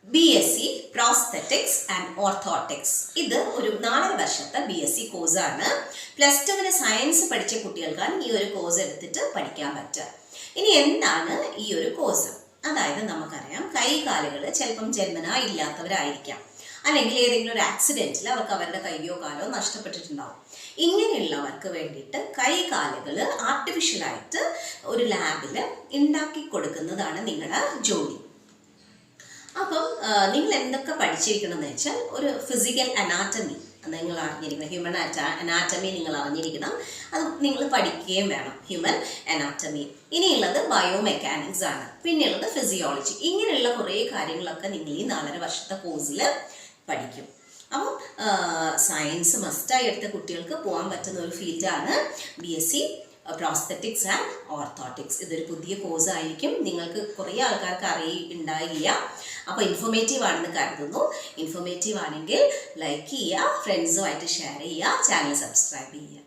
BSc prosthetics and orthotics. ഇത് ഒരു 4 വർഷത്തെ BSc കോഴ്സാണ്. +2 സയൻസ് പഠിച്ച കുട്ടികൾക്കാണ് ഈ ഒരു കോഴ്സ് എടുത്തിട്ട് പഠിക്കാൻ പറ്റുക. ഇനി എന്താണ് ഈ ഒരു കോഴ്സ്? അതായത് നമുക്കറിയാം, കൈകാലുകൾ ചിലപ്പം ജന്മനാ ഇല്ലാത്തവരായിരിക്കാം, അല്ലെങ്കിൽ ഏതെങ്കിലും ഒരു ആക്സിഡൻറ്റിൽ അവർക്ക് അവരുടെ കൈയോ കാലോ നഷ്ടപ്പെട്ടിട്ടുണ്ടാവും. ഇങ്ങനെയുള്ളവർക്ക് വേണ്ടിയിട്ട് കൈകാലുകൾ ആർട്ടിഫിഷ്യലായിട്ട് ഒരു ലാബിൽ ഉണ്ടാക്കി കൊടുക്കുന്നതാണ് നിങ്ങളുടെ ജോലി. അപ്പം നിങ്ങൾ എന്തൊക്കെ പഠിച്ചിരിക്കണം എന്ന് വെച്ചാൽ, ഒരു ഫിസിക്കൽ അനാറ്റമി നിങ്ങൾ അറിഞ്ഞിരിക്കണം, ഹ്യൂമൻ അനാറ്റമി നിങ്ങൾ അറിഞ്ഞിരിക്കണം, അത് നിങ്ങൾ പഠിക്കുകയും വേണം, ഹ്യൂമൻ അനാറ്റമി. ഇനിയുള്ളത് ബയോമെക്കാനിക്സ് ആണ്, പിന്നെയുള്ളത് ഫിസിയോളജി. ഇങ്ങനെയുള്ള കുറേ കാര്യങ്ങളൊക്കെ നിങ്ങൾ ഈ 4 വർഷത്തെ കോഴ്സിൽ പഠിക്കും. അപ്പം സയൻസ് മസ്റ്റായി എടുത്ത കുട്ടികൾക്ക് പോകാൻ പറ്റുന്ന ഒരു ഫീൽഡാണ് BSc പ്രോസ്തെറ്റിക്സ് ആൻഡ് ഓർത്തോട്ടിക്സ്. ഇതൊരു പുതിയ കോഴ്സ് ആയിരിക്കും, നിങ്ങൾക്ക് കുറേ ആൾക്കാർക്ക് ഉണ്ടായില്ല. അപ്പോൾ ഇൻഫോർമേറ്റീവ് ആണെന്ന് കരുതുന്നു. ഇൻഫോർമേറ്റീവ് ആണെങ്കിൽ ലൈക്ക് ചെയ്യുക, ഫ്രണ്ട്സുമായിട്ട് ഷെയർ ചെയ്യുക, ചാനൽ സബ്സ്ക്രൈബ് ചെയ്യുക.